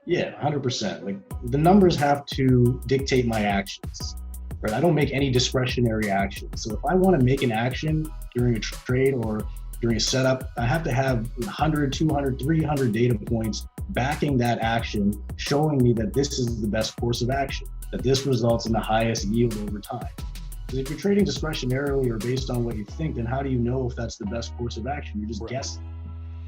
Yeah, 100%. Like the numbers have to dictate my actions, right? I don't make any discretionary actions. So if I want to make an action during a trade or during a setup, I have to have 100, 200, 300 data points backing that action, showing me that this is the best course of action, that this results in the highest yield over time. Because if you're trading discretionarily or based on what you think, then how do you know if that's the best course of action? You're just guessing.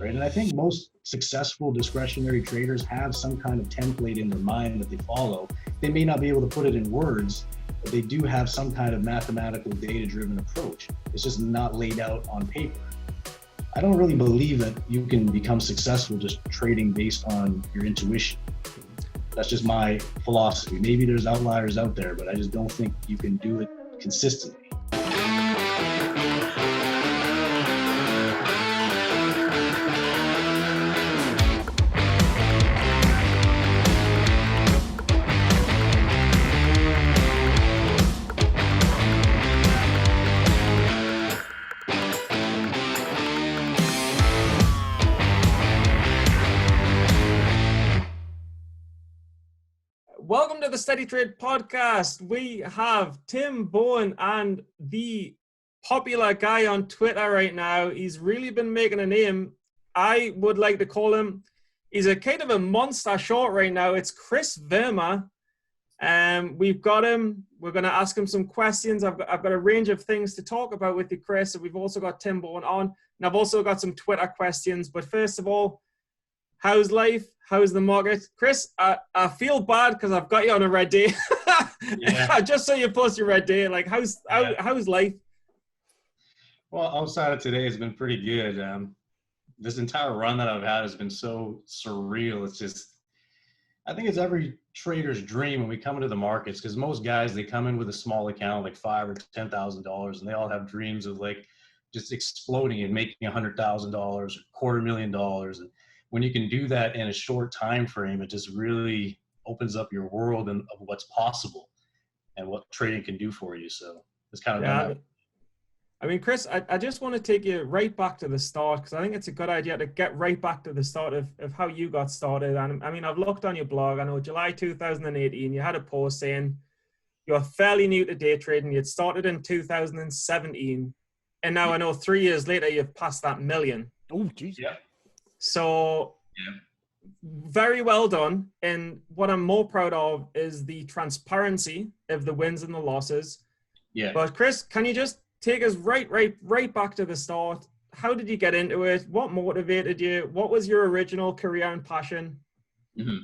Right. And I think most successful discretionary traders have some kind of template in their mind that they follow. They may not be able to put it in words, but they do have some kind of mathematical data-driven approach. It's just not laid out on paper. I don't really believe that you can become successful just trading based on your intuition. That's just my philosophy. Maybe there's outliers out there, but I just don't think you can do it consistently. Welcome to the SteadyTrade Podcast. We have Tim Bohen and the popular guy on Twitter right now. He's really been making a name. I would like to call him, he's a kind of a monster short right now. It's Kris Verma. We've got him. We're going to ask him some questions. I've got a range of things to talk about with you, Kris. And we've also got Tim Bohen on. And I've also got some Twitter questions. But first of all, how's life? How's the market? Kris, I feel bad because I've got you on a red day. Yeah. Just so you post your red day. Like, how's life? Well, outside of today, it's been pretty good. This entire run that I've had has been so surreal. It's just, I think it's every trader's dream when we come into the markets, because most guys, they come in with a small account, like $5,000 or $10,000, and they all have dreams of like just exploding and making $100,000 or $250,000. And when you can do that in a short time frame, it just really opens up your world and of what's possible and what trading can do for you. So it's kind of I mean, Kris, I just want to take you right back to the start, because I think it's a good idea to get right back to the start of how you got started. And I mean, I've looked on your blog. I know July 2018, you had a post saying you're fairly new to day trading. You'd started in 2017. And now I know 3 years later, you've passed that million. Oh, geez. Yeah. So very well done. And what I'm more proud of is the transparency of the wins and the losses. Yeah. But Kris, can you just take us right back to the start? How did you get into it? What motivated you? What was your original career and passion? Mm-hmm.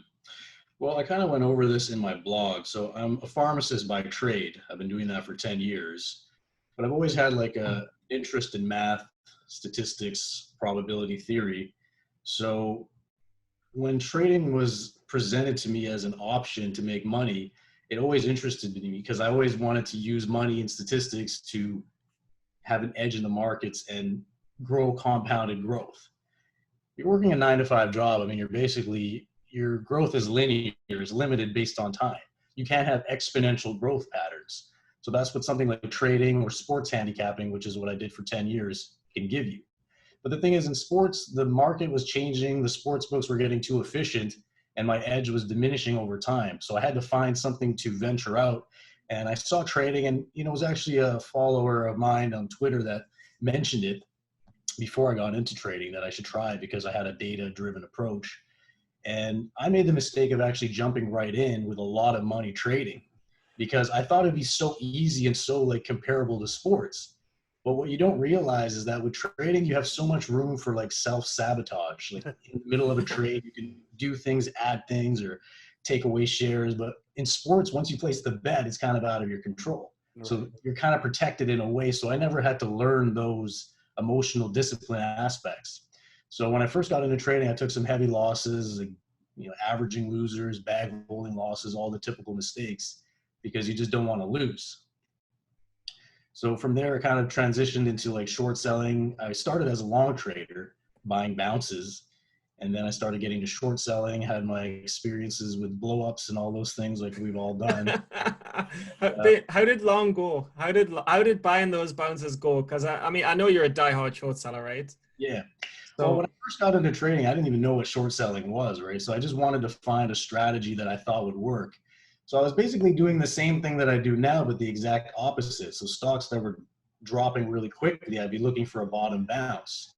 Well, I kind of went over this in my blog. So I'm a pharmacist by trade. I've been doing that for 10 years, but I've always had like a interest in math, statistics, probability theory. So when trading was presented to me as an option to make money, it always interested me because I always wanted to use money and statistics to have an edge in the markets and grow compounded growth. You're working a 9-to-5 job. I mean, your growth is linear, is limited based on time. You can't have exponential growth patterns. So that's what something like trading or sports handicapping, which is what I did for 10 years, can give you. But the thing is, in sports, the market was changing, the sports books were getting too efficient, and my edge was diminishing over time. So I had to find something to venture out. And I saw trading, and it was actually a follower of mine on Twitter that mentioned it before I got into trading that I should try because I had a data-driven approach. And I made the mistake of actually jumping right in with a lot of money trading because I thought it'd be so easy and so like comparable to sports. But what you don't realize is that with trading, you have so much room for like self-sabotage. Like in the middle of a trade, you can do things, add things, or take away shares. But in sports, once you place the bet, it's kind of out of your control. Right. So you're kind of protected in a way. So I never had to learn those emotional discipline aspects. So when I first got into trading, I took some heavy losses, like, averaging losers, bag rolling losses, all the typical mistakes, because you just don't want to lose. So from there, I kind of transitioned into like short selling. I started as a long trader, buying bounces. And then I started getting to short selling, had my experiences with blowups and all those things like we've all done. How did long go? How did buying those bounces go? Because I mean, I know you're a diehard short seller, right? Yeah. Well, when So I first got into trading, I didn't even know what short selling was, right? So I just wanted to find a strategy that I thought would work. So I was basically doing the same thing that I do now, but the exact opposite. So stocks that were dropping really quickly, I'd be looking for a bottom bounce.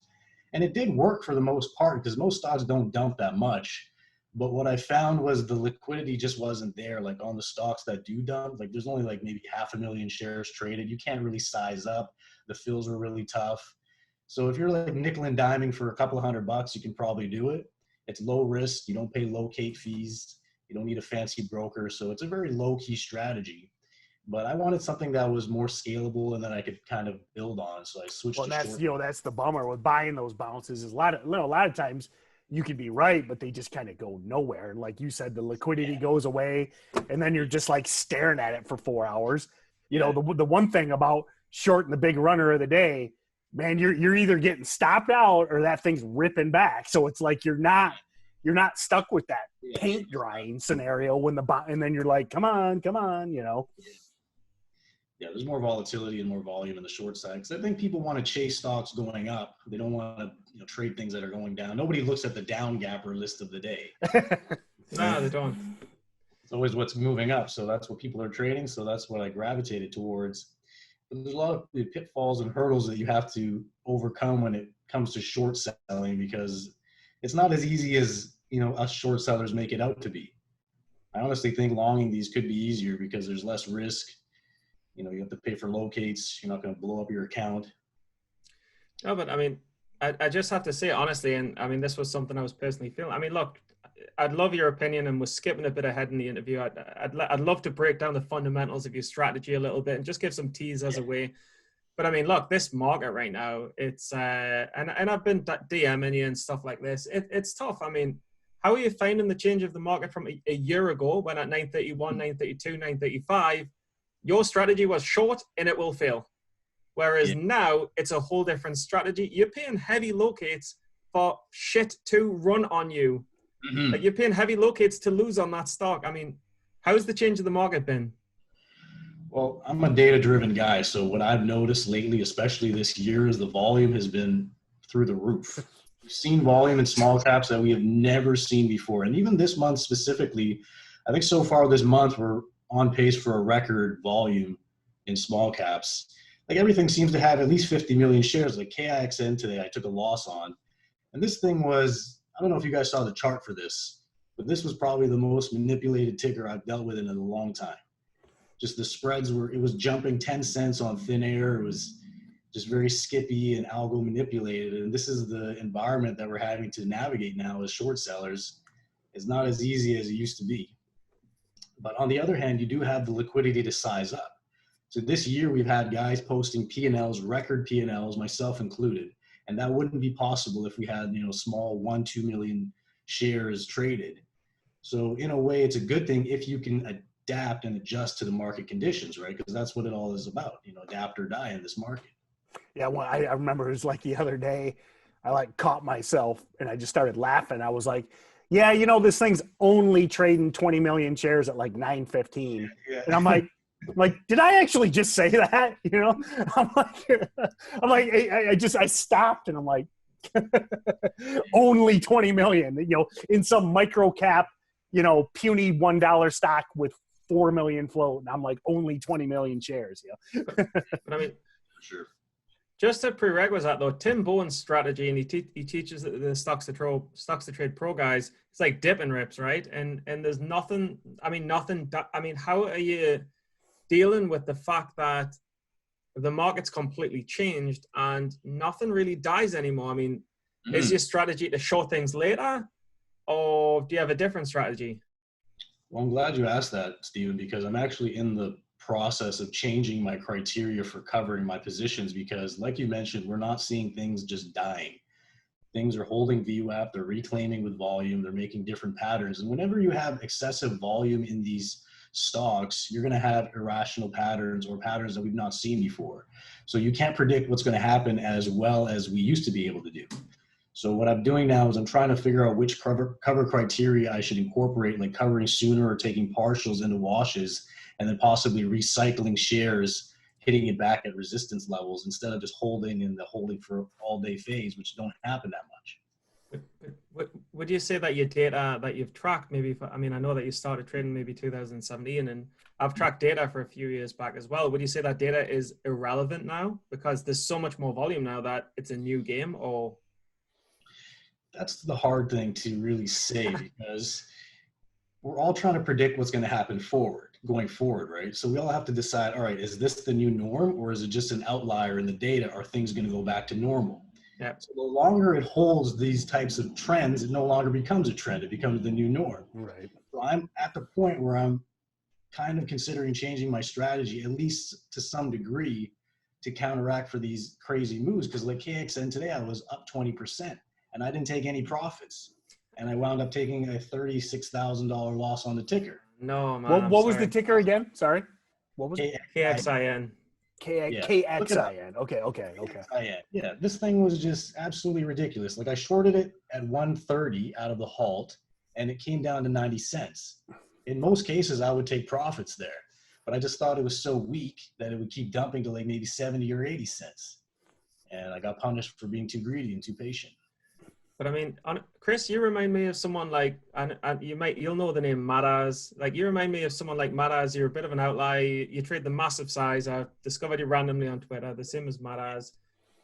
And it did work for the most part because most stocks don't dump that much. But what I found was the liquidity just wasn't there. Like on the stocks that do dump, like there's only like maybe 500,000 shares traded. You can't really size up. The fills were really tough. So if you're like nickel and diming for a couple of $100, you can probably do it. It's low risk. You don't pay locate fees. You don't need a fancy broker. So it's a very low key strategy. But I wanted something that was more scalable and that I could kind of build on. So I switched Well, to that's short. that's the bummer with buying those bounces. Is a lot of times you could be right, but they just kind of go nowhere. And like you said, the liquidity goes away, and then you're just like staring at it for 4 hours. You know, the one thing about shorting the big runner of the day, man, you're either getting stopped out or that thing's ripping back. So it's like you're not stuck with that paint drying scenario and then you're like, come on, you know. Yeah, there's more volatility and more volume in the short side because I think people want to chase stocks going up. They don't want to trade things that are going down. Nobody looks at the down gapper list of the day. no, they don't. It's always what's moving up. So that's what people are trading. So that's what I gravitated towards. But there's a lot of pitfalls and hurdles that you have to overcome when it comes to short selling because it's not as easy as us short sellers make it out to be. I honestly think longing these could be easier because there's less risk. You have to pay for locates. You're not going to blow up your account. No, but I mean, I just have to say honestly, and I mean, this was something I was personally feeling. I mean, look, I'd love your opinion, and we're skipping a bit ahead in the interview. I'd love to break down the fundamentals of your strategy a little bit and just give some teas as a way. But I mean, look, this market right now, it's and I've been DMing you and stuff like this. It's tough. I mean, how are you finding the change of the market from a year ago when at 931, 932, 935? Your strategy was short and it will fail. Whereas now it's a whole different strategy. You're paying heavy locates for shit to run on you. Mm-hmm. Like you're paying heavy locates to lose on that stock. I mean, how's the change of the market been? Well, I'm a data-driven guy. So what I've noticed lately, especially this year, is the volume has been through the roof. We've seen volume in small caps that we have never seen before. And even this month specifically, I think so far this month, we're on pace for a record volume in small caps. Like everything seems to have at least 50 million shares. Like KIXN today, I took a loss on. And this thing was, I don't know if you guys saw the chart for this, but this was probably the most manipulated ticker I've dealt with in a long time. Just the spreads it was jumping 10 cents on thin air. It was just very skippy and algo manipulated. And this is the environment that we're having to navigate now as short sellers. It's not as easy as it used to be. But on the other hand, you do have the liquidity to size up. So this year we've had guys posting P&Ls, record P&Ls, myself included. And that wouldn't be possible if we had, small 1-2 million shares traded. So in a way, it's a good thing if you can adapt and adjust to the market conditions, right? Because that's what it all is about, adapt or die in this market. Yeah, well, I remember it was like the other day, I caught myself and I just started laughing. I was like, yeah, this thing's only trading 20 million shares at like 9.15. Yeah. And I'm like, did I actually just say that? I stopped and I'm like, only 20 million, in some micro cap, puny $1 stock with 4 million float. And I'm like, only 20 million shares. But I mean, sure. Just a prerequisite though, Tim Bohen's strategy, and he teaches the StocksToTrade Pro guys, it's like dip and rips, right? And there's nothing. I mean, how are you dealing with the fact that the market's completely changed and nothing really dies anymore? I mean, is your strategy to short things later, or do you have a different strategy? Well, I'm glad you asked that, Stephen, because I'm actually in the process of changing my criteria for covering my positions because, like you mentioned, we're not seeing things just dying. Things are holding VWAP, they're reclaiming with volume, they're making different patterns. And whenever you have excessive volume in these stocks, you're going to have irrational patterns or patterns that we've not seen before. So you can't predict what's going to happen as well as we used to be able to do. So what I'm doing now is I'm trying to figure out which cover criteria I should incorporate, like covering sooner or taking partials into washes, and then possibly recycling shares hitting it back at resistance levels instead of just holding in the holding for all day phase, which don't happen that much. Would you say that your data that you've tracked, maybe, I know that you started trading maybe 2017, and I've tracked data for a few years back as well. Would you say that data is irrelevant now because there's so much more volume now that it's a new game? Or that's the hard thing to really say, because we're all trying to predict what's going to happen going forward, right? So we all have to decide, all right, is this the new norm, or is it just an outlier in the data? Are things going to go back to normal? Yeah. So the longer it holds these types of trends, it no longer becomes a trend. It becomes the new norm. Right. So I'm at the point where I'm kind of considering changing my strategy, at least to some degree, to counteract for these crazy moves. Because like KXN today, I was up 20% and I didn't take any profits. And I wound up taking a $36,000 loss on the ticker. No, man. What was the ticker again? Sorry. What was it? KXIN. KXIN. Okay. KXIN. Yeah, this thing was just absolutely ridiculous. Like I shorted it at 130 out of the halt, and it came down to 90 cents. In most cases, I would take profits there, but I just thought it was so weak that it would keep dumping to like maybe 70 or 80 cents. And I got punished for being too greedy and too patient. But Kris, you remind me of someone like, and you'll know the name Maraz. Like you remind me of someone like Maraz. You're a bit of an outlier. You trade the massive size. I discovered you randomly on Twitter, the same as Maraz.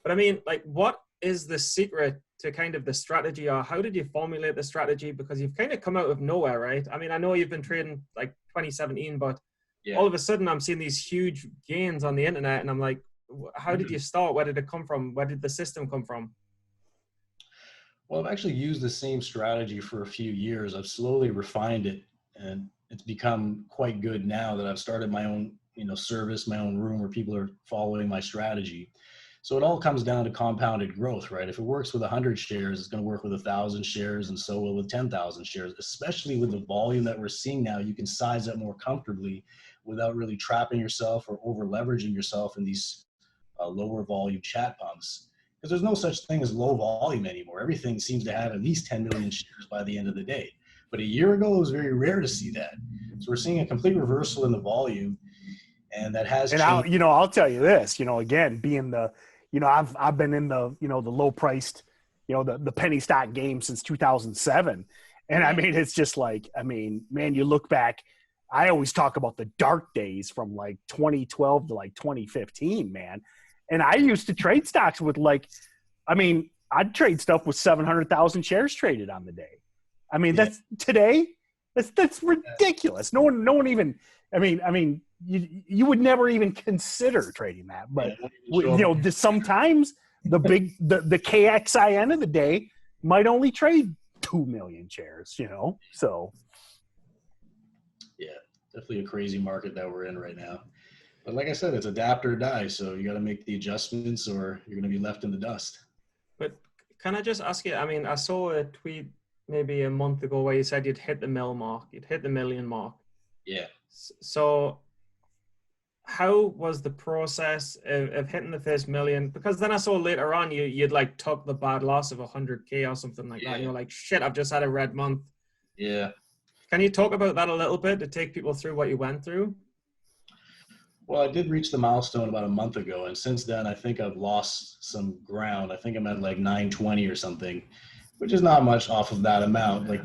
But like, what is the secret to kind of the strategy, or how did you formulate the strategy? Because you've kind of come out of nowhere, right? I know you've been trading like 2017, but all of a sudden I'm seeing these huge gains on the internet, and I'm like, how did you start? Where did it come from? Where did the system come from? Well, I've actually used the same strategy for a few years. I've slowly refined it, and it's become quite good now that I've started my own, service, my own room where people are following my strategy. So it all comes down to compounded growth, right? If it works with 100 shares, it's going to work with 1,000 shares, and so will with 10,000 shares. Especially with the volume that we're seeing now, you can size up more comfortably without really trapping yourself or over leveraging yourself in these lower volume chat pumps. Because there's no such thing as low volume anymore. Everything seems to have at least 10 million shares by the end of the day. But a year ago, it was very rare to see that. So we're seeing a complete reversal in the volume, and that has changed. I'll tell you this, again, being the, I've been in the, the low priced, the penny stock game since 2007. And it's just like, man, you look back, I always talk about the dark days from like 2012 to like 2015, man. And I used to trade stocks with I'd trade stuff with 700,000 shares traded on the day. That's today. That's ridiculous. No one even. You would never even consider trading that. But sometimes the KXIN of the day might only trade 2 million shares. So. Yeah, definitely a crazy market that we're in right now. But like I said, it's adapt or die. So you got to make the adjustments or you're going to be left in the dust. But can I just ask you, I saw a tweet maybe a month ago where you said you'd hit the million mark. Yeah. So how was the process of hitting the first million? Because then I saw later on you'd like took the bad loss of 100K or something like that. And you're like, shit, I've just had a red month. Yeah. Can you talk about that a little bit to take people through what you went through? Well, I did reach the milestone about a month ago, and since then, I think I've lost some ground. I think I'm at like 920 or something, which is not much off of that amount. Like,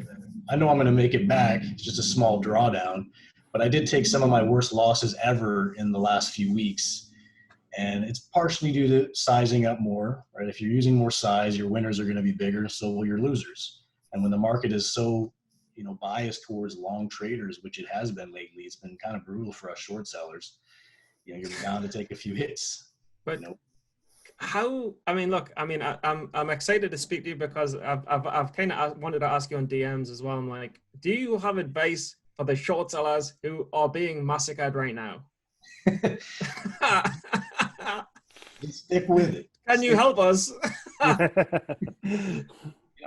I know I'm going to make it back. It's just a small drawdown, but I did take some of my worst losses ever in the last few weeks, and it's partially due to sizing up more, right? If you're using more size, your winners are going to be bigger, so will your losers. And when the market is so, biased towards long traders, which it has been lately, it's been kind of brutal for us short sellers. You're bound to take a few hits. But how? I'm excited to speak to you because I've kind of wanted to ask you on DMs as well. I'm like, do you have advice for the short sellers who are being massacred right now? Just stick with it. Can you help us?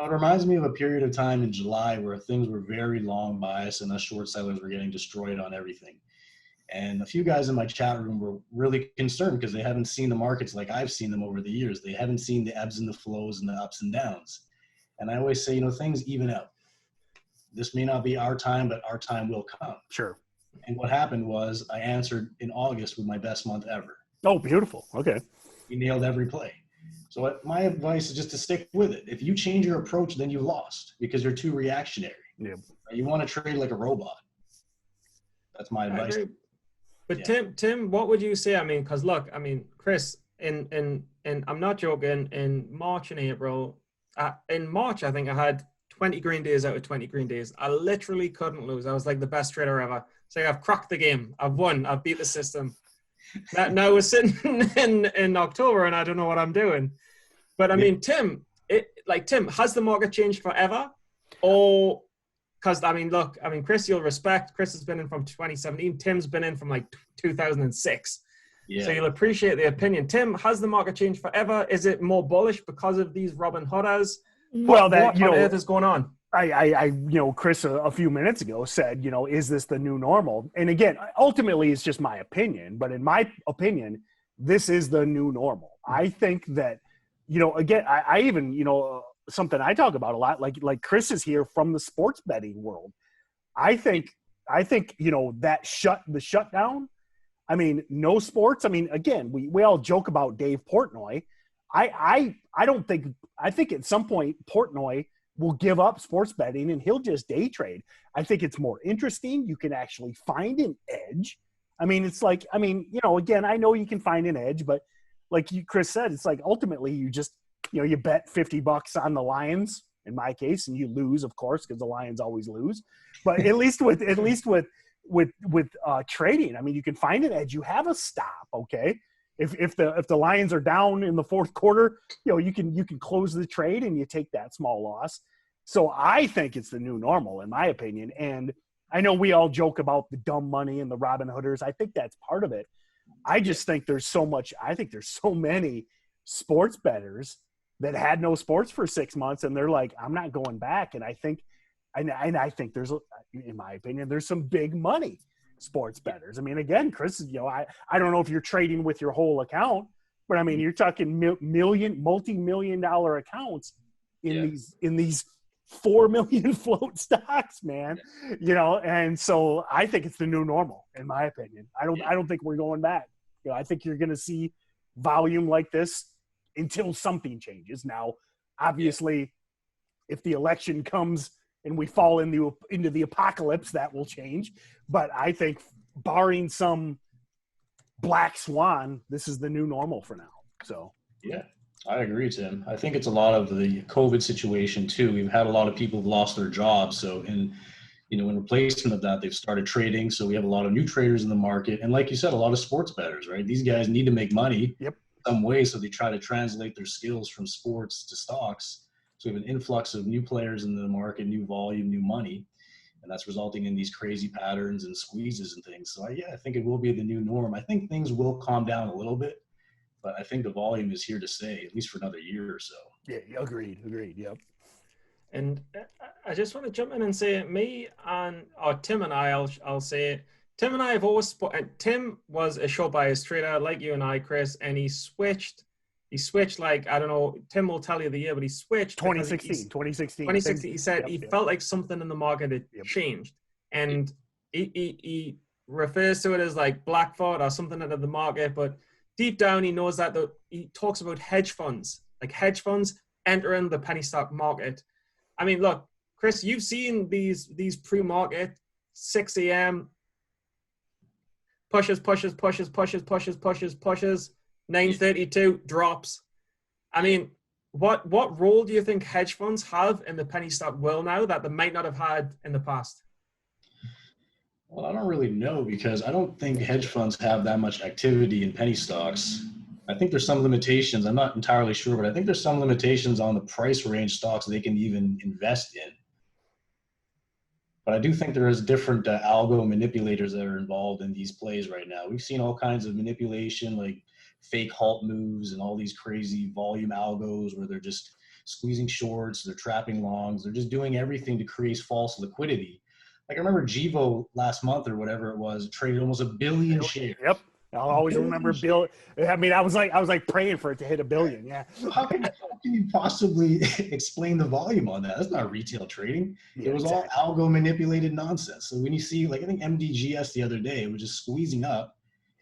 It reminds me of a period of time in July where things were very long bias and us short sellers were getting destroyed on everything. And a few guys in my chat room were really concerned because they haven't seen the markets like I've seen them over the years. They haven't seen the ebbs and the flows and the ups and downs. And I always say, things even out. This may not be our time, but our time will come. Sure. And what happened was I answered in August with my best month ever. Oh, beautiful. Okay. He nailed every play. So my advice is just to stick with it. If you change your approach, then you lost because you're too reactionary. Yeah. You want to trade like a robot. That's my advice. But yeah. Tim, what would you say? I mean, because look, I mean, Kris, in I'm not joking. In March and April, in March, I think I had 20 green days out of 20 green days. I literally couldn't lose. I was like the best trader ever. It's like I've cracked the game. I've won. I've beat the system. Now we're sitting in October and I don't know what I'm doing. But I mean, Tim, has the market changed forever? Or, because I mean, look, I mean, Kris, you'll respect. Kris has been in from 2017. Tim's been in from like 2006. Yeah. So you'll appreciate the opinion. Tim, has the market changed forever? Is it more bullish because of these Robin Hooders? What on earth is going on? Kris a few minutes ago said, is this the new normal? And again, ultimately, it's just my opinion. But in my opinion, this is the new normal. I think that, again, I even, something I talk about a lot, like Kris is here from the sports betting world. I think, the shutdown, I mean, no sports. I mean, again, we all joke about Dave Portnoy. I think at some point Portnoy will give up sports betting and he'll just day trade. I think it's more interesting. You can actually find an edge. I mean, it's like, again, I know you can find an edge, but like Kris said, it's like ultimately you just, you bet $50 on the Lions in my case, and you lose, of course, because the Lions always lose. But at least with trading, I mean, you can find an edge. You have a stop, okay? If the Lions are down in the fourth quarter, you can close the trade and you take that small loss. So I think it's the new normal, in my opinion. And I know we all joke about the dumb money and the Robin Hooders. I think that's part of it. I just think there's so many sports bettors that had no sports for 6 months and they're like, I'm not going back. And I think there's, in my opinion, there's some big money sports bettors. I mean, again, Kris, I don't know if you're trading with your whole account, but I mean, you're talking multi-million-dollar accounts in these 4 million float stocks, man. And so I think it's the new normal, in my opinion. I don't think we're going back. I think you're going to see volume like this until something changes. Now, obviously, if the election comes and we fall into the apocalypse, that will change. But I think barring some black swan, this is the new normal for now. So yeah, I agree, Tim. I think it's a lot of the COVID situation too. We've had a lot of people who've lost their jobs. So in replacement of that, they've started trading. So we have a lot of new traders in the market. And like you said, a lot of sports bettors, right? These guys need to make money some way. So they try to translate their skills from sports to stocks. So we have an influx of new players in the market, new volume, new money, and that's resulting in these crazy patterns and squeezes and things. So I think it will be the new norm. I think things will calm down a little bit, but I think the volume is here to stay, at least for another year or so. Yeah, agreed. Yep. And I just want to jump in and say, Tim and I'll say, Tim and I have always, Tim was a short bias trader like you and I, Kris, and he switched like, I don't know, Tim will tell you the year, but he switched. 2016. He said he felt like something in the market had changed. And he refers to it as like black thought or something out of the market. But deep down, he knows that he talks about hedge funds, like hedge funds entering the penny stock market. I mean, look, Kris, you've seen these pre-market 6 a.m. pushes, 9:32 drops. I mean, what role do you think hedge funds have in the penny stock world now that they might not have had in the past? Well, I don't really know because I don't think hedge funds have that much activity in penny stocks. I think there's some limitations. I'm not entirely sure, but I think there's some limitations on the price range stocks they can even invest in. But I do think there is different algo manipulators that are involved in these plays right now. We've seen all kinds of manipulation, like fake halt moves and all these crazy volume algos where they're just squeezing shorts, they're trapping longs, they're just doing everything to create false liquidity. Like I remember Jivo last month or whatever it was, traded almost 1 billion shares. Yep. I'll always remember Bill. I mean, I was like praying for it to hit 1 billion. Yeah. How can you possibly explain the volume on that? That's not retail trading. It was all algo manipulated nonsense. So when you see, like, I think MDGS the other day, it was just squeezing up.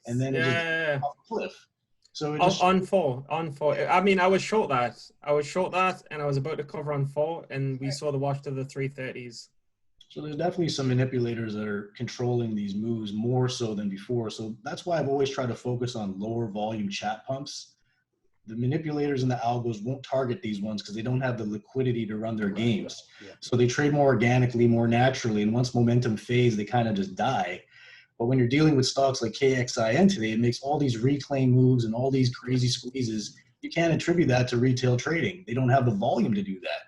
and then it just off a cliff. So it just on four. I mean, I was short that, and I was about to cover on four, and we saw the wash to the 330s. So there's definitely some manipulators that are controlling these moves more so than before. So that's why I've always tried to focus on lower volume chat pumps. The manipulators and the algos won't target these ones because they don't have the liquidity to run their games. Yeah. So they trade more organically, more naturally, and once momentum fades, they kind of just die. But when you're dealing with stocks like KXIN today, it makes all these reclaim moves and all these crazy squeezes. You can't attribute that to retail trading. They don't have the volume to do that.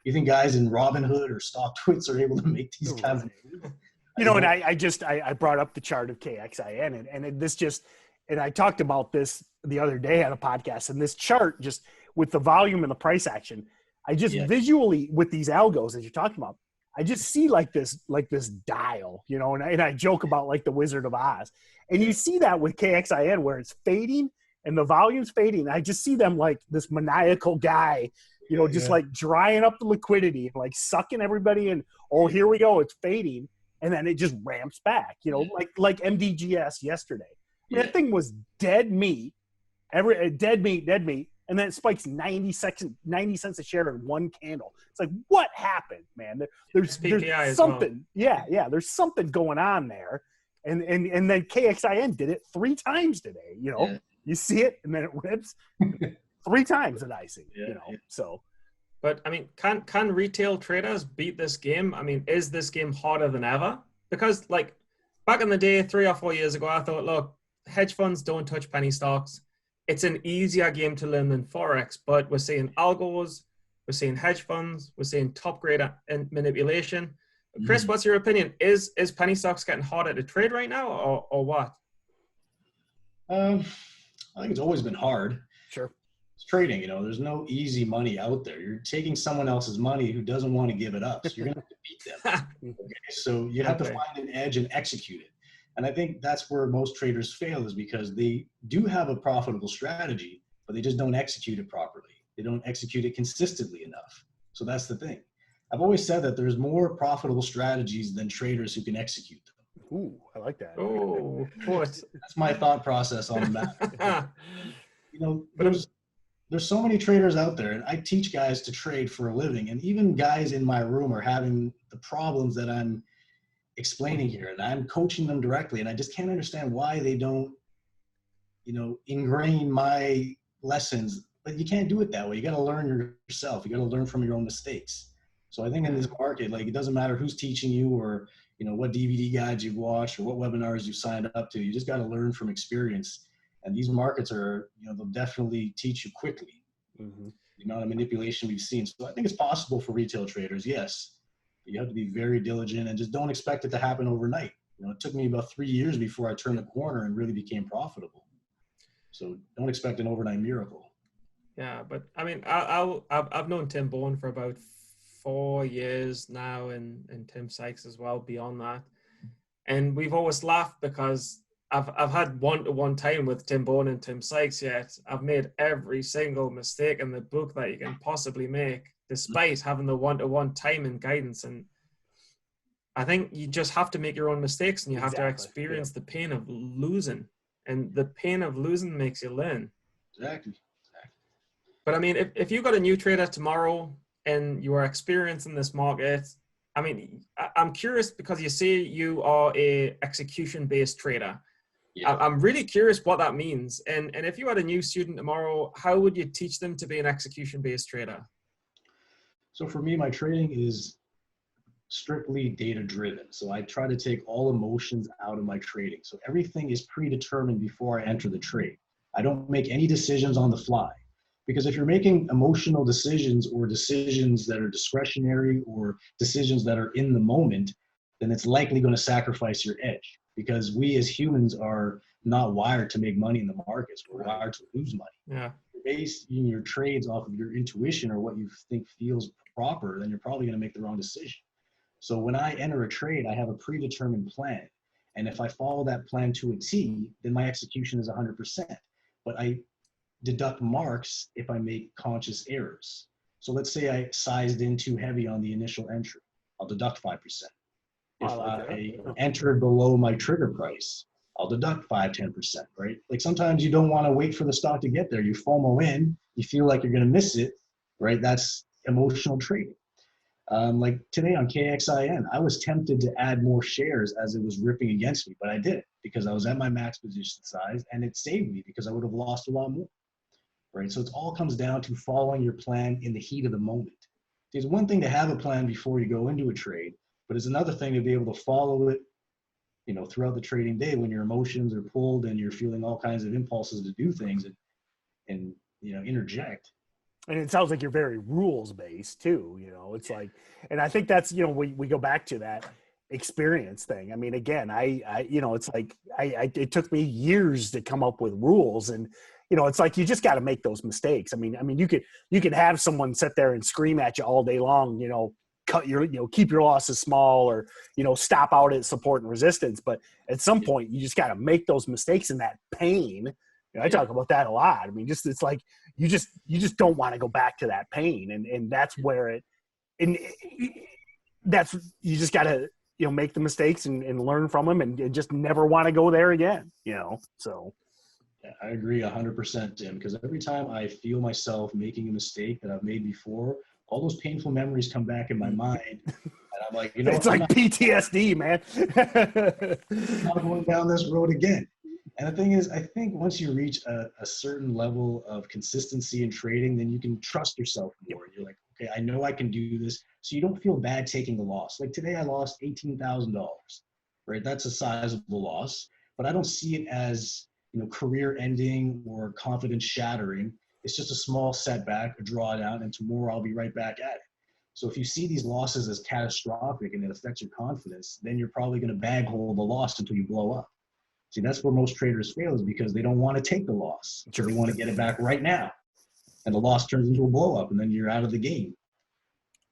You think guys in Robinhood or StockTwits are able to make these kinds of moves? You know, and I brought up the chart of KXIN, and this just, and I talked about this the other day on a podcast, and this chart just with the volume and the price action, I just visually with these algos that you're talking about, I just see like this dial, you know, and I joke about like the Wizard of Oz, and you see that with KXIN where it's fading and the volume's fading. I just see them like this maniacal guy, you know, just like drying up the liquidity and like sucking everybody in. Oh, here we go. It's fading. And then it just ramps back, you know, like MDGS yesterday. I mean, that thing was dead meat, dead meat. And then it spikes 90 cents a share in one candle. It's like, what happened, man? There's something. Well. Yeah. There's something going on there. And then KXIN did it 3 times today, you know. You see it, and then it rips 3 times at icing, you know. So, but I mean, can retail traders beat this game? I mean, is this game harder than ever? Because like back in the day, 3 or 4 years ago, I thought, look, hedge funds don't touch penny stocks. It's an easier game to learn than Forex, but we're seeing algos, we're seeing hedge funds, we're seeing top grade and manipulation. Kris, what's your opinion? Is penny stocks getting harder to trade right now, or what? I think it's always been hard. Sure. It's trading, you know, there's no easy money out there. You're taking someone else's money who doesn't want to give it up. So you're going to have to beat them. Okay? So you have to find an edge and execute it. And I think that's where most traders fail, is because they do have a profitable strategy, but they just don't execute it properly. They don't execute it consistently enough. So that's the thing. I've always said that there's more profitable strategies than traders who can execute them. Ooh, I like that. Oh, what? That's my thought process on that. You know, there's so many traders out there, and I teach guys to trade for a living, and even guys in my room are having the problems that I'm explaining here, and I'm coaching them directly, and I just can't understand why they don't, you know, ingrain my lessons. But you can't do it that way. You got to learn yourself. You got to learn from your own mistakes. So I think in this market, like, it doesn't matter who's teaching you, or, you know, what DVD guides you've watched or what webinars you've signed up to. You just got to learn from experience. And these markets are, you know, they'll definitely teach you quickly. The amount of manipulation we've seen. So I think it's possible for retail traders, yes. But you have to be very diligent and just don't expect it to happen overnight. You know, it took me about 3 years before I turned the corner and really became profitable. So don't expect an overnight miracle. Yeah, but I mean, I've known Tim Bohen for about 4 years now, and Tim Sykes as well beyond that. And we've always laughed because I've had one-to-one time with Tim Bohen and Tim Sykes, yet I've made every single mistake in the book that you can possibly make, despite having the one-to-one time and guidance. And I think you just have to make your own mistakes, and you have to experience the pain of losing. And the pain of losing makes you learn. Exactly. But I mean, if you got a new trader tomorrow and you are experiencing this market, I mean, I'm curious because you say you are a execution-based trader. Yeah. I'm really curious what that means. And if you had a new student tomorrow, how would you teach them to be an execution-based trader? So for me, my trading is strictly data-driven. So I try to take all emotions out of my trading. So everything is predetermined before I enter the trade. I don't make any decisions on the fly. Because if you're making emotional decisions or decisions that are discretionary or decisions that are in the moment, then it's likely going to sacrifice your edge. Because we as humans are not wired to make money in the markets. We're wired to lose money. Yeah. If you're basing your trades off of your intuition or what you think feels proper, then you're probably going to make the wrong decision. So when I enter a trade, I have a predetermined plan. And if I follow that plan to a T, then my execution is 100%. But I deduct marks if I make conscious errors. So let's say I sized in too heavy on the initial entry. I'll deduct 5%. If I entered below my trigger price, I'll deduct 5-10%, right? Like sometimes you don't want to wait for the stock to get there. You FOMO in, you feel like you're going to miss it, right? That's emotional trading. Like today on KXIN, I was tempted to add more shares as it was ripping against me, but I didn't because I was at my max position size and it saved me because I would have lost a lot more, right? So it all comes down to following your plan in the heat of the moment. It's one thing to have a plan before you go into a trade, but it's another thing to be able to follow it, you know, throughout the trading day when your emotions are pulled and you're feeling all kinds of impulses to do things and you know, interject. And it sounds like you're very rules based too, you know, it's like, and I think that's, you know, we go back to that experience thing. I mean, again, I you know, it's like, it took me years to come up with rules, and, you know, it's like, you just got to make those mistakes. I mean, you could have someone sit there and scream at you all day long, you know, keep your losses small, or, you know, stop out at support and resistance. But at some point you just got to make those mistakes, and that pain, you know, I talk about that a lot. I mean, it's like, you just don't want to go back to that pain. And that's where that's, you just got to, you know, make the mistakes and learn from them, and just never want to go there again, you know? So. Yeah, I agree 100%, Tim, because every time I feel myself making a mistake that I've made before, all those painful memories come back in my mind. And I'm like, you know, it's like PTSD, man. I'm not going down this road again. And the thing is, I think once you reach a certain level of consistency in trading, then you can trust yourself more. You're like, okay, I know I can do this. So you don't feel bad taking the loss. Like today I lost $18,000, right? That's a sizable loss, but I don't see it as, you know, career ending or confidence shattering. It's just a small setback, a drawdown, and tomorrow I'll be right back at it. So if you see these losses as catastrophic and it affects your confidence, then you're probably going to bag hold the loss until you blow up. See, that's where most traders fail, is because they don't want to take the loss. Sure. They want to get it back right now. And the loss turns into a blow up, and then you're out of the game.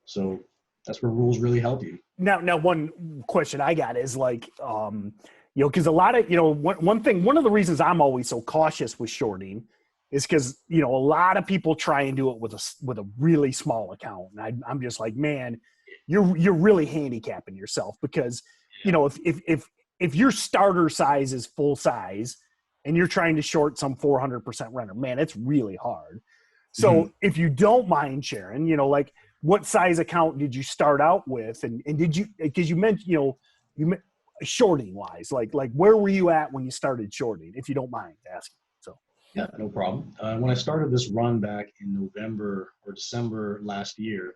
So that's where rules really help you. Now, one question I got is like, you know, because a lot of, you know, one of the reasons I'm always so cautious with shorting is because, you know, a lot of people try and do it with a really small account. And I'm just like, man, you're really handicapping yourself, because, you know, if your starter size is full size and you're trying to short some 400% renter, man, it's really hard. So if you don't mind sharing, you know, like, what size account did you start out with? And did you, because you mentioned, you know, shorting wise, like where were you at when you started shorting, if you don't mind asking? So. Yeah, no problem. When I started this run back in November or December last year,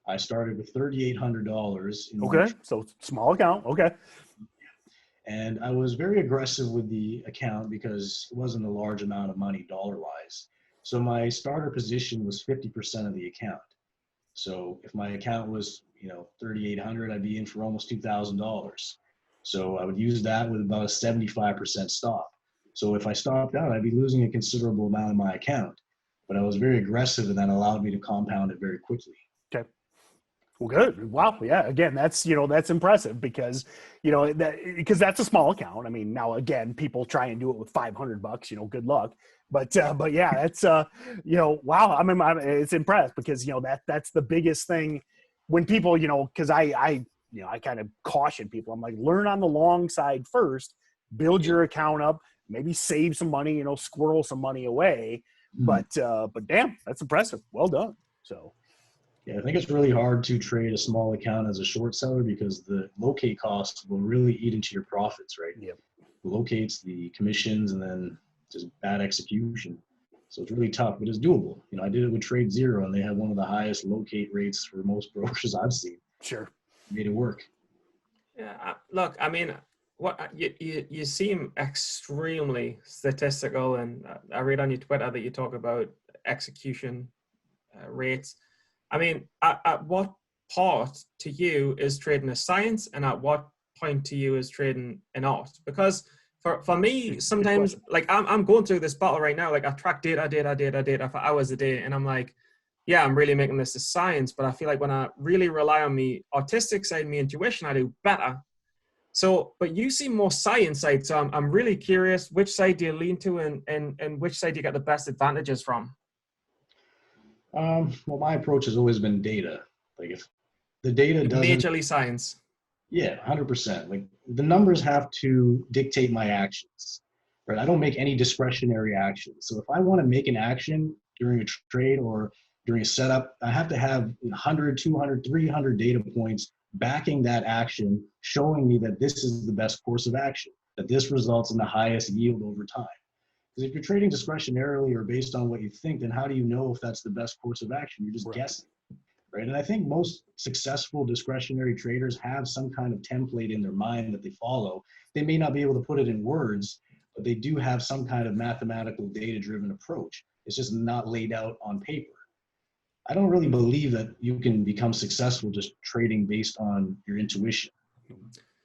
I started with $3,800. Okay, so small account. Okay. And I was very aggressive with the account because it wasn't a large amount of money dollar-wise. So my starter position was 50% of the account. So if my account was, you know, $3,800, I'd be in for almost $2,000. So I would use that with about a 75% stop. So if I stopped out, I'd be losing a considerable amount of my account. But I was very aggressive, and that allowed me to compound it very quickly. Okay. Well, good. Wow. Yeah. Again, that's, you know, that's impressive, because, you know, because that's a small account. I mean, now again, people try and do it with $500, you know, good luck. But yeah, that's, you know, wow. I mean, it's impressed, because, you know, that's the biggest thing when people, you know, because I kind of caution people. I'm like, learn on the long side first, build your account up, maybe save some money, you know, squirrel some money away. But damn, that's impressive. Well done. So. Yeah, I think it's really hard to trade a small account as a short seller, because the locate costs will really eat into your profits, right? Yep. The locates, the commissions, and then just bad execution. So it's really tough, but it's doable. You know, I did it with Trade Zero, and they had one of the highest locate rates for most brokers I've seen. Sure. Made it work. Yeah, look, I mean, what you seem extremely statistical, and I read on your Twitter that you talk about execution rates. I mean, at what part to you is trading a science, and at what point to you is trading an art? Because for me, sometimes, like, I'm going through this battle right now. Like, I track data for hours a day, and I'm like, yeah, I'm really making this a science, but I feel like when I really rely on me artistic side, me intuition, I do better. So, but you seem more science side, so I'm really curious, which side do you lean to, and which side do you get the best advantages from? Well, my approach has always been data. Like, if the data doesn't... Majorly science. Yeah, 100%. Like the numbers have to dictate my actions, right? I don't make any discretionary actions. So if I want to make an action during a trade or during a setup, I have to have 100, 200, 300 data points backing that action, showing me that this is the best course of action, that this results in the highest yield over time. Because if you're trading discretionarily or based on what you think, then how do you know if that's the best course of action? You're just guessing. Right. And I think most successful discretionary traders have some kind of template in their mind that they follow. They may not be able to put it in words, but they do have some kind of mathematical data-driven approach. It's just not laid out on paper. I don't really believe that you can become successful just trading based on your intuition.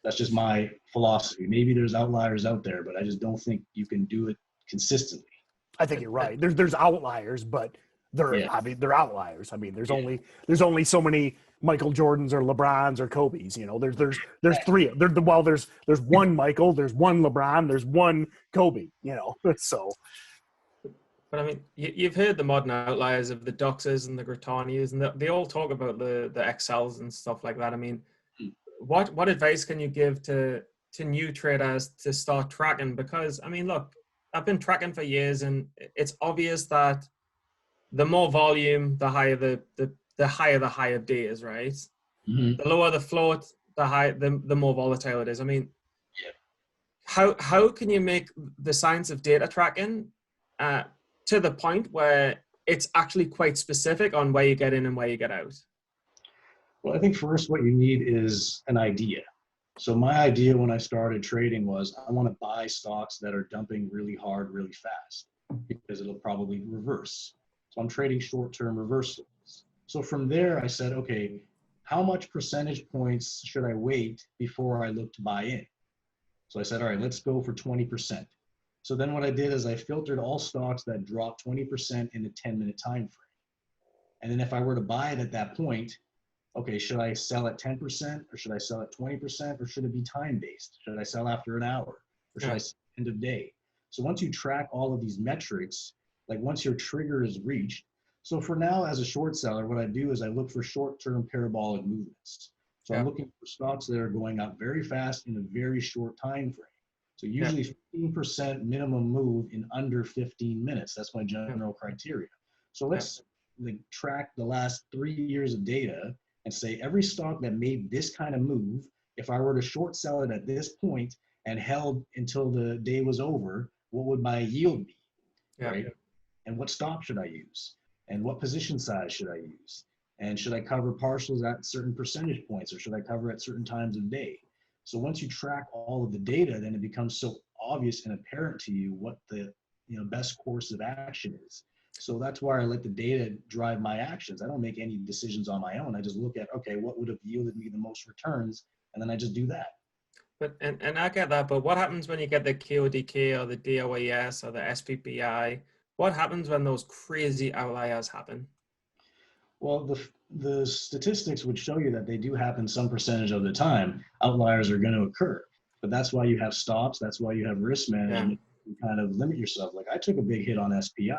That's just my philosophy. Maybe there's outliers out there, but I just don't think you can do it consistently. I think you're right. There's outliers, but they're outliers. I mean, there's only so many Michael Jordans or LeBrons or Kobe's. You know, there's three. There's one Michael, there's one LeBron, there's one Kobe. You know, so. But I mean, you've heard the modern outliers of the Doxers and the Gratanias, and they all talk about the Excels and stuff like that. I mean, what advice can you give to new traders to start tracking? Because I mean, look, I've been tracking for years, and it's obvious that the more volume, the higher the higher the high of D is, right? Mm-hmm. The lower the float, the more volatile it is. I mean, how can you make the science of data tracking to the point where it's actually quite specific on where you get in and where you get out? Well, I think first what you need is an idea. So my idea when I started trading was I want to buy stocks that are dumping really hard, really fast, because it'll probably reverse. So I'm trading short-term reversals. So from there, I said, okay, how much percentage points should I wait before I look to buy in? So I said, all right, let's go for 20%. So then what I did is I filtered all stocks that dropped 20% in a 10-minute time frame. And then if I were to buy it at that point, okay, should I sell at 10% or should I sell at 20% or should it be time-based? Should I sell after an hour or should I sell end of day? So once you track all of these metrics, like once your trigger is reached, so for now as a short seller, what I do is I look for short-term parabolic movements. So I'm looking for stocks that are going up very fast in a very short time frame. So usually 15% minimum move in under 15 minutes. That's my general criteria. So let's track the last 3 years of data and say every stock that made this kind of move, if I were to short sell it at this point and held until the day was over, what would my yield be, right? And what stop should I use? And what position size should I use? And should I cover partials at certain percentage points or should I cover at certain times of day? So once you track all of the data, then it becomes so obvious and apparent to you what the best course of action is. So that's why I let the data drive my actions. I don't make any decisions on my own. I just look at, okay, what would have yielded me the most returns? And then I just do that. But and I get that, but what happens when you get the KODK or the DOAS or the SPPI? What happens when those crazy outliers happen? Well, the statistics would show you that they do happen some percentage of the time. Outliers are going to occur. But that's why you have stops. That's why you have risk management. You kind of limit yourself. Like I took a big hit on SPI.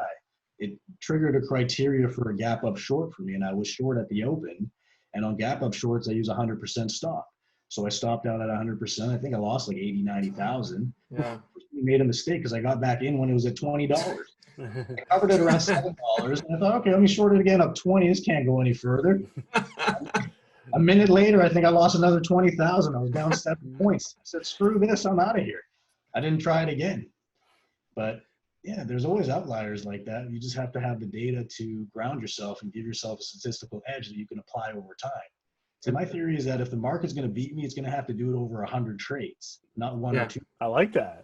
It triggered a criteria for a gap up short for me, and I was short at the open. And on gap up shorts, I use 100% stop. So I stopped out at 100%. I think I lost like 80, 90,000. Yeah. I made a mistake because I got back in when it was at $20. I covered it around $7, and I thought, okay, let me short it again up 20. This can't go any further. A minute later, I think I lost another 20,000. I was down 7 points. I said, screw this, I'm out of here. I didn't try it again. But yeah, there's always outliers like that. You just have to have the data to ground yourself and give yourself a statistical edge that you can apply over time. So my theory is that if the market's going to beat me, it's going to have to do it over 100 trades, not one or two. I like that.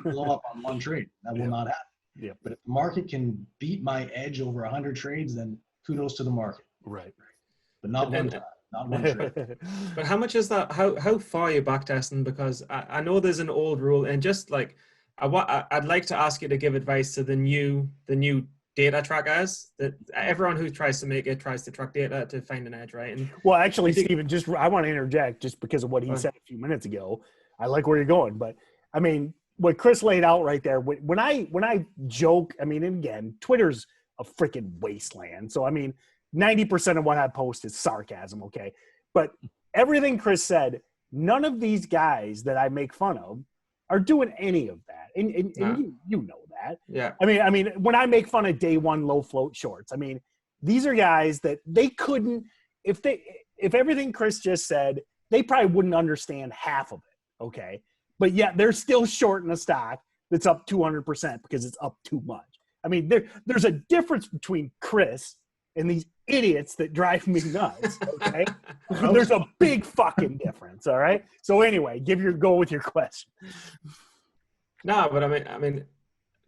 Blow up on one trade. That will not happen. Yeah. But if the market can beat my edge over 100 trades, then kudos to the market. Right. But not one time. Not one trade. But how much is that? How far are you back testing? Because I know there's an old rule, and just like I'd like to ask you to give advice to the new data trackers, that everyone who tries to track data to find an edge, right? And well, actually, Stephen, I want to interject just because of what he said a few minutes ago. I like where you're going, but I mean, what Kris laid out right there. When I joke, I mean, and again, Twitter's a freaking wasteland. So I mean, 90% of what I post is sarcasm, okay? But everything Kris said None of these guys that I make fun of are doing any of that. And you know that. Yeah. I mean, when I make fun of day one low float shorts, I mean, these are guys that they couldn't, if everything Kris just said, they probably wouldn't understand half of it. Okay. But yet they're still shorting a stock that's up 200% because it's up too much. I mean, there's a difference between Kris and these idiots that drive me nuts. Okay. There's a big fucking difference. All right. So anyway, go with your question. No, but I mean,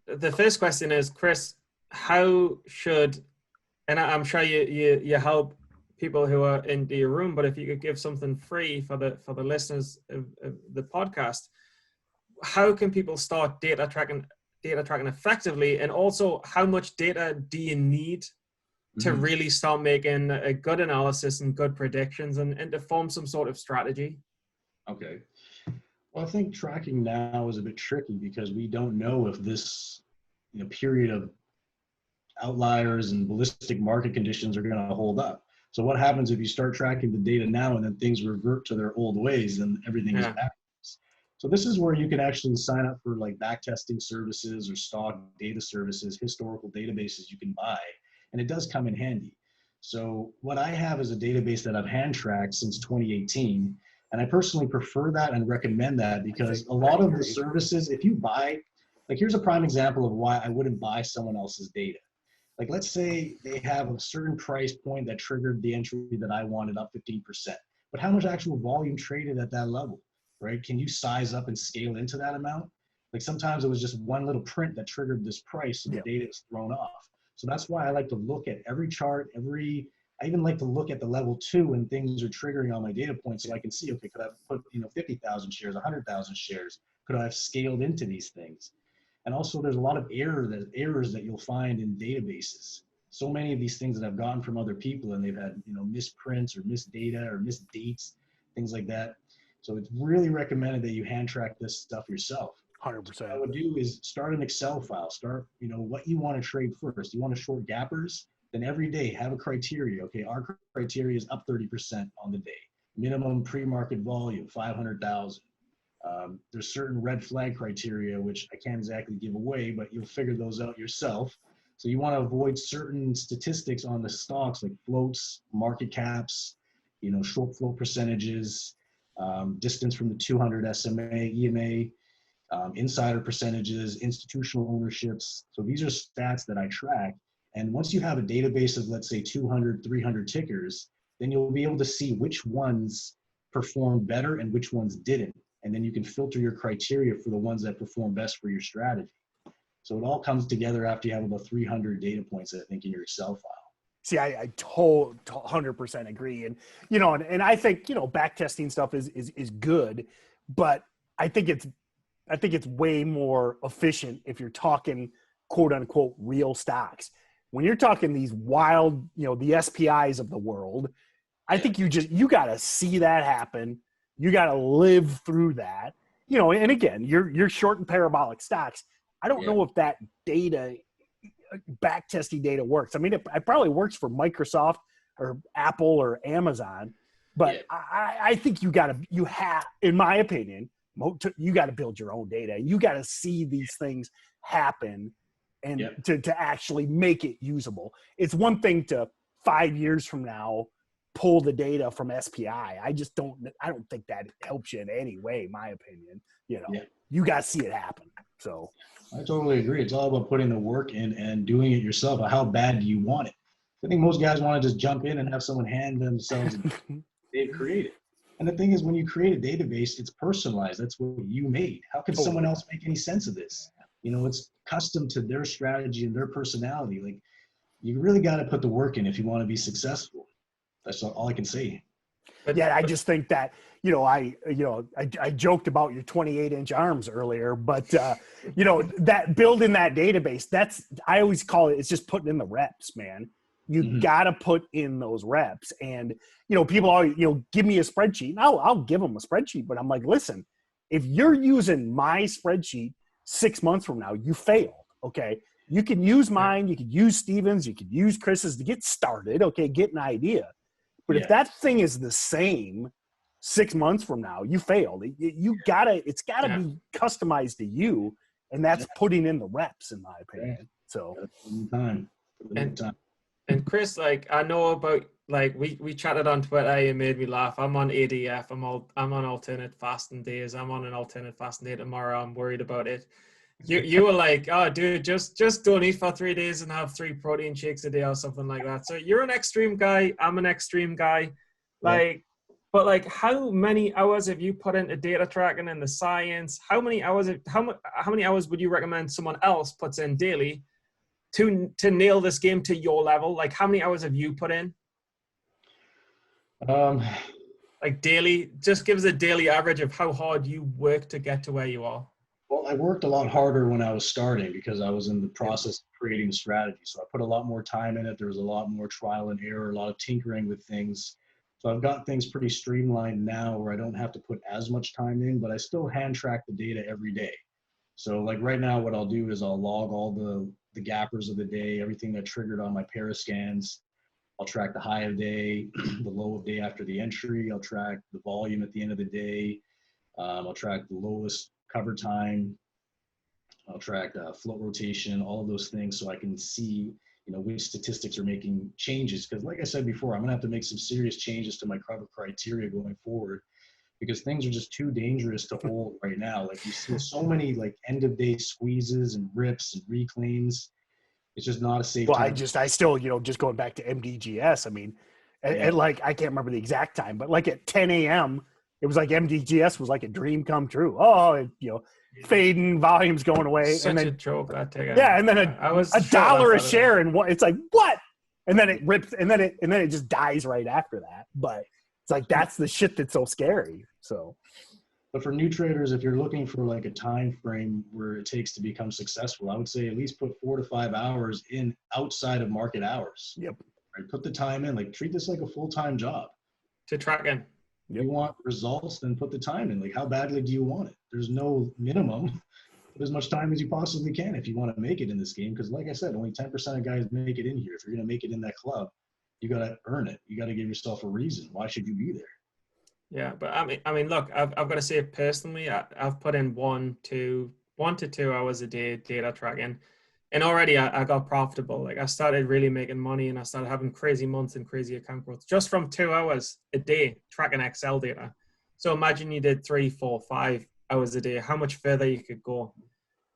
the first question is, Kris, how should, and I'm sure you help people who are in your room, but if you could give something free for the listeners of the podcast, how can people start data tracking effectively, and also how much data do you need to really start making a good analysis and good predictions and to form some sort of strategy? Okay. Well, I think tracking now is a bit tricky because we don't know if this period of outliers and ballistic market conditions are going to hold up. So what happens if you start tracking the data now and then things revert to their old ways and everything is backwards? So this is where you can actually sign up for like backtesting services or stock data services, historical databases you can buy, and it does come in handy. So what I have is a database that I've hand tracked since 2018, and I personally prefer that and recommend that because a lot of the services, if you buy, like here's a prime example of why I wouldn't buy someone else's data. Like let's say they have a certain price point that triggered the entry that I wanted up 15%, but how much actual volume traded at that level? Right? Can you size up and scale into that amount? Like sometimes it was just one little print that triggered this price and the data is thrown off. So that's why I like to look at every chart, I even like to look at the level 2 when things are triggering on my data points so I can see, okay, could I put 50,000 shares, 100,000 shares? Could I have scaled into these things? And also there's a lot of errors that you'll find in databases. So many of these things that I've gotten from other people and they've had misprints or missed data or missed dates, things like that. So it's really recommended that you hand track this stuff yourself. 100%. What I would do is start an Excel file. Start, what you want to trade first. You want to short gappers? Then every day have a criteria. Okay, our criteria is up 30% on the day. Minimum pre-market volume, 500,000. There's certain red flag criteria, which I can't exactly give away, but you'll figure those out yourself. So you want to avoid certain statistics on the stocks like floats, market caps, short float percentages, distance from the 200 SMA, EMA, insider percentages, institutional ownerships. So these are stats that I track. And once you have a database of, let's say, 200, 300 tickers, then you'll be able to see which ones performed better and which ones didn't. And then you can filter your criteria for the ones that perform best for your strategy. So it all comes together after you have about 300 data points, I think, in your Excel file. See, I 100% agree. And, and I think, back testing stuff is good, but I think it's way more efficient if you're talking quote unquote real stocks. When you're talking these wild, the SPIs of the world, I think you got to see that happen. You got to live through that, and again, you're shorting parabolic stocks. I don't know if that data, back testing data works. I mean, it probably works for Microsoft or Apple or Amazon, but I think you have, in my opinion, you got to build your own data. You got to see these things happen and to actually make it usable. It's one thing to 5 years from now pull the data from SPI. I don't think that helps you in any way, my opinion. You got to see it happen. So I totally agree. It's all about putting the work in and doing it yourself. How bad do you want it? I think most guys want to just jump in and have someone hand themselves they've created. And the thing is, when you create a database, it's personalized. That's what you made. How can someone else make any sense of this? It's custom to their strategy and their personality. Like, you really got to put the work in if you want to be successful. That's all I can say. But yeah, I just think that, I joked about your 28-inch arms earlier, but, that building that database, I always call it, it's just putting in the reps, man. You got to put in those reps. And, people always, give me a spreadsheet. And I'll give them a spreadsheet, but I'm like, listen, if you're using my spreadsheet 6 months from now, you failed. Okay. You can use mine. You can use Steven's. You can use Chris's to get started. Okay. Get an idea. But if that thing is the same 6 months from now, you failed. It's gotta be customized to you, and that's putting in the reps, in my opinion. So and Kris, like, I know about, like, we chatted on Twitter. You made me laugh. I'm on ADF. I'm on alternate fasting days. I'm on an alternate fasting day tomorrow. I'm worried about it. You were like, oh, dude, just don't eat for 3 days and have 3 protein shakes a day or something like that. So you're an extreme guy. I'm an extreme guy. Like, but like, how many hours have you put into data tracking and the science? How many hours would you recommend someone else puts in daily to nail this game to your level? Like, how many hours have you put in? Like daily, just give us a daily average of how hard you work to get to where you are. Well, I worked a lot harder when I was starting because I was in the process of creating a strategy. So I put a lot more time in it. There was a lot more trial and error, a lot of tinkering with things. So I've got things pretty streamlined now where I don't have to put as much time in, but I still hand track the data every day. So like right now, what I'll do is I'll log all the gappers of the day, everything that triggered on my parascans. I'll track the high of day, the low of day after the entry. I'll track the volume at the end of the day. I'll track the lowest cover time. I'll track float rotation, all of those things, so I can see, you know, which statistics are making changes. Because like I said before, I'm gonna have to make some serious changes to my cover criteria going forward, because things are just too dangerous to hold right now. Like you see so many like end of day squeezes and rips and reclaims. It's just not a safe time. I still, you know, just going back to MDGS, I mean, at like, I can't remember the exact time, but like at 10 a.m., it was like MDGS was like a dream come true. Oh, you know, fading, volumes going away. Such and then, a joke. And then a dollar a share, and it's like, what? And then it rips, and then it just dies right after that. But it's like, that's the shit that's so scary. So. But for new traders, if you're looking for like a time frame where it takes to become successful, I would say at least put 4 to 5 hours in outside of market hours. Yep. Right? Put the time in, like treat this like a full-time job. To track in. If you want results, then put the time in. Like, how badly do you want it? There's no minimum. Put as much time as you possibly can if you want to make it in this game. Because like I said, only 10% of guys make it in here. If you're going to make it in that club, you got to earn it. You got to give yourself a reason. Why should you be there? Yeah, but I mean, look, I've got to say personally, I've put in 1 to 2 hours a day data tracking, and already I got profitable. Like I started really making money, and I started having crazy months and crazy account growth just from 2 hours a day tracking Excel data. So imagine you did 3, 4, 5 hours a day, how much further you could go.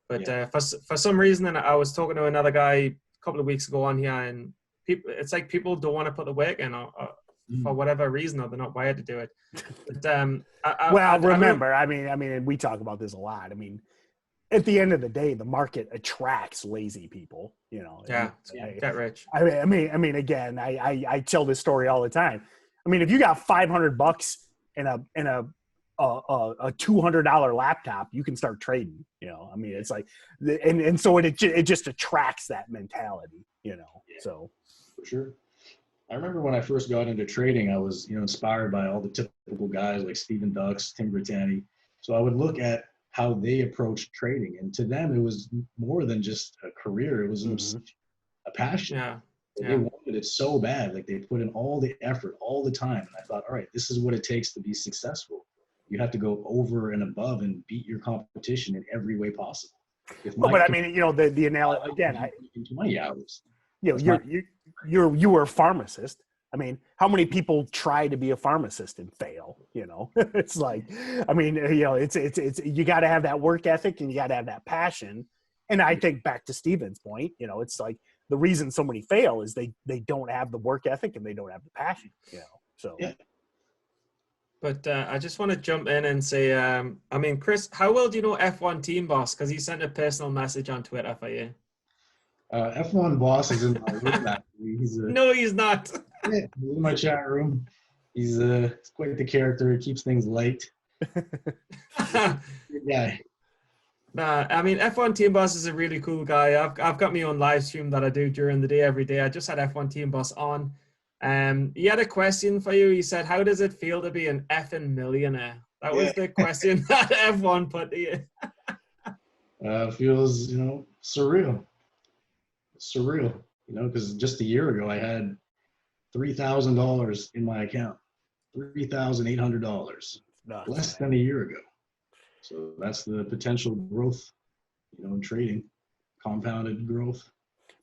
But for some reason, and I was talking to another guy a couple of weeks ago on here, and it's like people don't want to put the work in, or for whatever reason, or they're not wired to do it. But remember, I mean, we talk about this a lot. I mean, at the end of the day, the market attracts lazy people. You know, get rich. I mean, again, I tell this story all the time. I mean, if you got $500 in a $200 laptop, you can start trading. You know, I mean, it's like, and so it just attracts that mentality. You know, so for sure. I remember when I first got into trading, I was, you know, inspired by all the typical guys like Stephen Ducks, Tim Brittany. So I would look at how they approached trading, and to them, it was more than just a career; it was a passion. They wanted it so bad, like they put in all the effort, all the time. And I thought, all right, this is what it takes to be successful. You have to go over and above and beat your competition in every way possible. But I mean, you know, the analogy again. 20 hours. You know, you were a pharmacist. I mean, how many people try to be a pharmacist and fail? You know, it's like, I mean, you know, it's you got to have that work ethic and you got to have that passion. And I think back to Steven's point, you know, it's like the reason so many fail is they don't have the work ethic and they don't have the passion. You know, so. Yeah. But I just want to jump in and say, I mean, Kris, how well do you know F1 Team Boss? Because he sent a personal message on Twitter for you. F1 Boss is in my room, actually. No, he's not. He's in my chat room. He's quite the character. He keeps things light. Good guy. Nah, I mean, F1 Team Boss is a really cool guy. I've got my own live stream that I do during the day, every day. I just had F1 Team Boss on. He had a question for you. He said, how does it feel to be an effing millionaire? That was the question that F1 put to you. Feels, you know, surreal. Surreal, you know, because just a year ago I had $3,000 in my account. $3,800, less than a year ago. So that's the potential growth, in trading, compounded growth.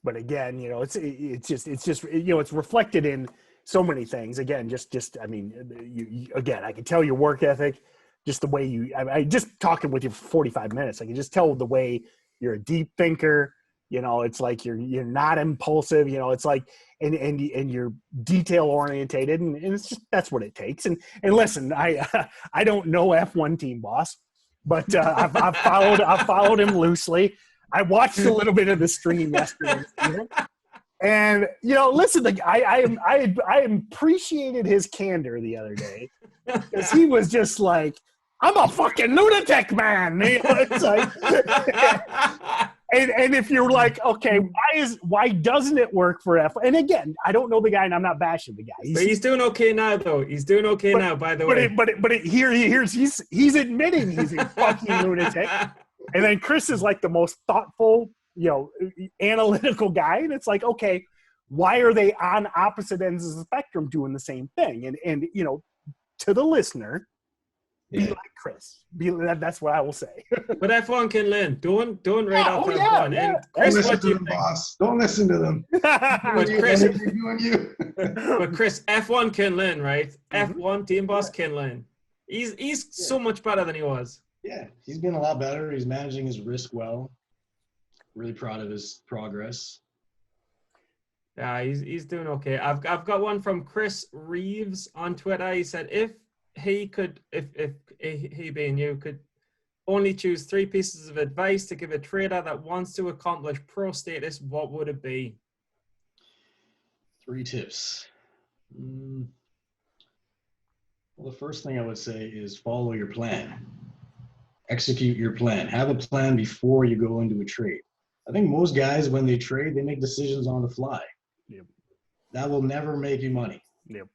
But again, it's just it's reflected in so many things. Again, I mean, again, I can tell your work ethic, just the way I just talking with you for 45 minutes. I can just tell the way you're a deep thinker. It's like you're not impulsive. It's like and you're detail orientated, and it's just that's what it takes. And listen, I don't know F1 team boss, but I've followed him loosely. I watched a little bit of the stream yesterday, Steven. And listen, I appreciated his candor the other day because he was just like, "I'm a fucking lunatic, man." It's like, and if you're like, okay, why doesn't it work for F? And again, I don't know the guy, and I'm not bashing the guy. He's doing okay now, though. He's doing okay now, by the way. He's admitting he's a fucking lunatic. And then Kris is like the most thoughtful, analytical guy. And it's like, okay, why are they on opposite ends of the spectrum doing the same thing? And to the listener, be like Kris. That's what I will say. But F1 can learn. Don't write off F1. Yeah. And Kris, Don't listen to them, boss. Don't listen to them. But Kris, F1 can learn, right? F1 team boss can learn. He's so much better than he was. Yeah, he's been a lot better. He's managing his risk well. Really proud of his progress. Yeah, he's doing okay. I've got one from Chris Reeves on Twitter. He said, if he being you could only choose 3 pieces of advice to give a trader that wants to accomplish pro status, what would it be? 3 tips. Well, the first thing I would say is follow your plan. Execute your plan. Have a plan before you go into a trade. I think most guys, when they trade, they make decisions on the fly. Yep. That will never make you money. Yep.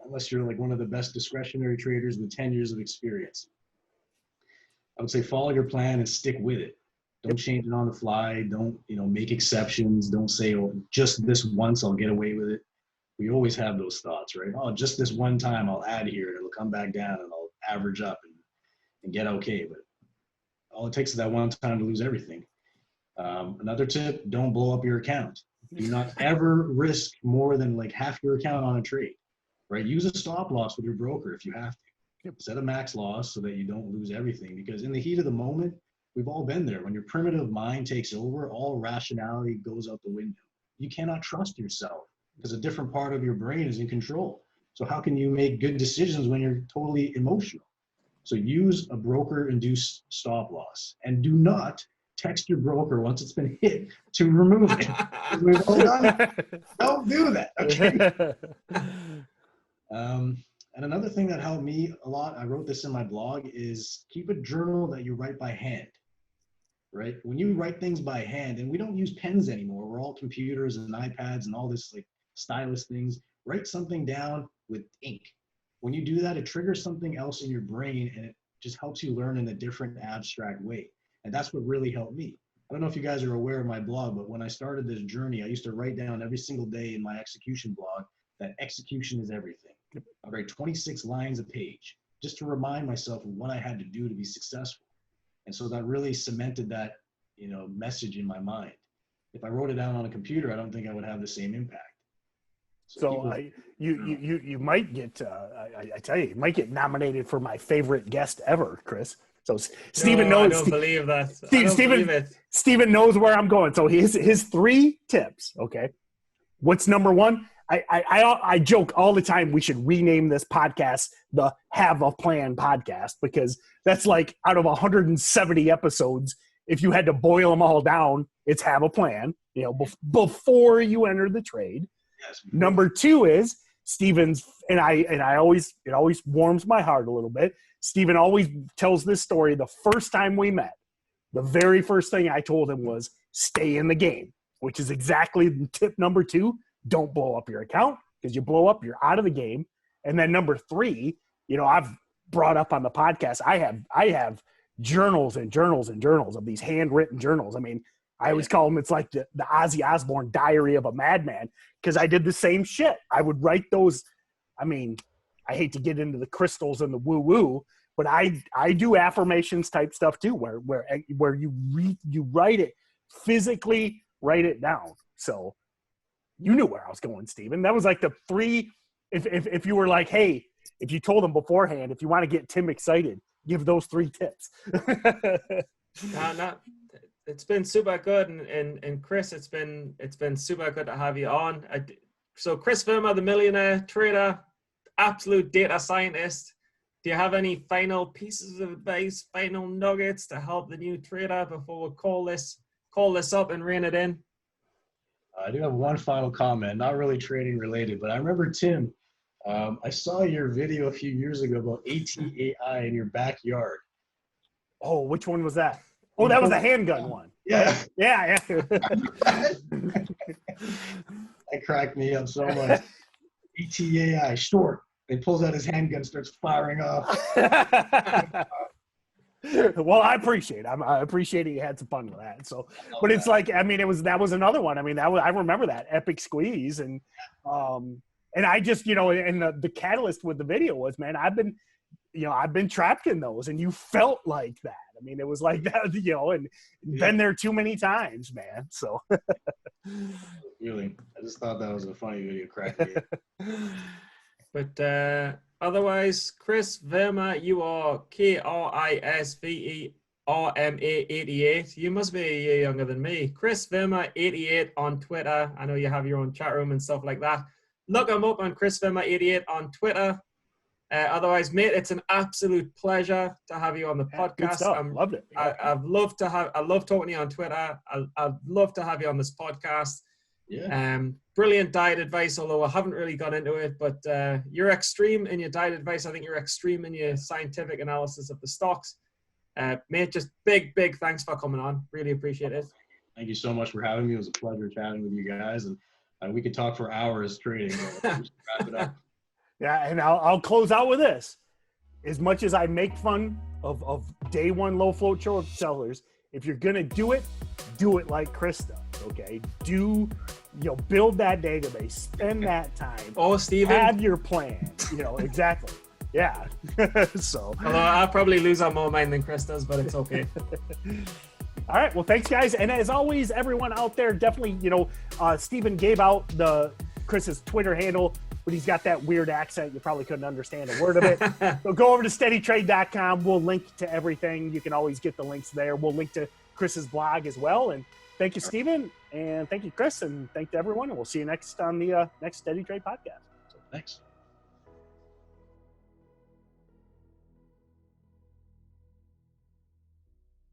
Unless you're like one of the best discretionary traders with 10 years of experience. I would say follow your plan and stick with it. Don't change it on the fly. Don't, make exceptions. Don't say, oh, just this once I'll get away with it. We always have those thoughts, right? Oh, just this one time I'll add here and it'll come back down and I'll average up and get okay. But all it takes is that one time to lose everything. Another tip, don't blow up your account. Do not ever risk more than like half your account on a trade, right? Use a stop loss with your broker if you have to. Yep. Set a max loss so that you don't lose everything, because in the heat of the moment, we've all been there. When your primitive mind takes over, all rationality goes out the window. You cannot trust yourself because a different part of your brain is in control. So how can you make good decisions when you're totally emotional? So use a broker-induced stop loss, and do not text your broker once it's been hit to remove it. We've all done it. Don't do that, okay? And another thing that helped me a lot, I wrote this in my blog, is keep a journal that you write by hand, right? When you write things by hand, and we don't use pens anymore, we're all computers and iPads and all this like stylus things, write something down with ink. When you do that, it triggers something else in your brain, and it just helps you learn in a different abstract way. And that's what really helped me. I don't know if you guys are aware of my blog, but when I started this journey, I used to write down every single day in my execution blog that execution is everything. I'd write 26 lines a page just to remind myself of what I had to do to be successful. And so that really cemented that, message in my mind. If I wrote it down on a computer, I don't think I would have the same impact. So you might get, I tell you, you might get nominated for my favorite guest ever, Kris. So Steven knows. I don't believe that. Steven knows where I'm going. So his 3 tips. Okay, what's number 1? I joke all the time we should rename this podcast the Have a Plan podcast, because that's like out of 170 episodes, if you had to boil them all down, it's have a plan. Before you enter the trade. Yes. Number 2 is Steven's, and I always, it always warms my heart a little bit. Steven always tells this story. The first time we met, the very first thing I told him was stay in the game, which is exactly tip number 2. Don't blow up your account, because you blow up, you're out of the game. And then number 3, I've brought up on the podcast, I have journals and journals and journals of these handwritten journals. I mean, I always call them, it's like the Ozzy Osbourne diary of a madman, because I did the same shit. I would write those. I mean, I hate to get into the crystals and the woo woo, but I do affirmations type stuff too, where you write it, physically write it down. So you knew where I was going, Steven. That was like the 3. If you were like, hey, if you told them beforehand, if you want to get Tim excited, give those 3 tips. No, it's been super good, and Kris, it's been super good to have you on. So Kris Verma, the millionaire trader, absolute data scientist. Do you have any final pieces of advice, final nuggets to help the new trader before we call this up and rein it in? I do have one final comment, not really trading related, but I remember, Tim, I saw your video a few years ago about ATAI in your backyard. Oh, which one was that? Oh, that was the handgun one. Yeah. Yeah. That cracked me up so much. ATAI, short. He pulls out his handgun, starts firing off. Well, I appreciate it. I appreciate it. You had some fun with that. So, but it's like, I mean, that was another one. I mean, I remember that epic squeeze, and I just, and the catalyst with the video was, man, I've been trapped in those, and you felt like that. I mean, it was like that, and been there too many times, man. So, really, I just thought that was a funny video, cracking me up. But otherwise, Kris Verma, you are KrisVerma 88. You must be a year younger than me. Kris Verma 88 on Twitter. I know you have your own chat room and stuff like that. Look him up on Kris Verma 88 on Twitter. Otherwise, mate, it's an absolute pleasure to have you on the podcast. Loved it. I love talking to you on Twitter. I'd love to have you on this podcast. Yeah. Brilliant diet advice, although I haven't really got into it, but you're extreme in your diet advice. I think you're extreme in your scientific analysis of the stocks. Mate, just big thanks for coming on. Really appreciate it. Thank you so much for having me. It was a pleasure chatting with you guys, and we could talk for hours trading. Wrap it up. Yeah, and I'll close out with this. As much as I make fun of day one low float short sellers, if you're gonna do it like Kris does. Okay, build that database, spend that time. Oh, Steven, have your plan. Exactly. Yeah. So. Although I'll probably lose on more mine than Kris does, but it's okay. All right. Well, thanks, guys. And as always, everyone out there, definitely, Steven gave out Kris's Twitter handle, but he's got that weird accent. You probably couldn't understand a word of it. So go over to SteadyTrade.com. We'll link to everything. You can always get the links there. We'll link to Kris's blog as well. And thank you, Steven. And thank you, Kris. And thank you to everyone. And we'll see you next on the next SteadyTrade podcast. Thanks.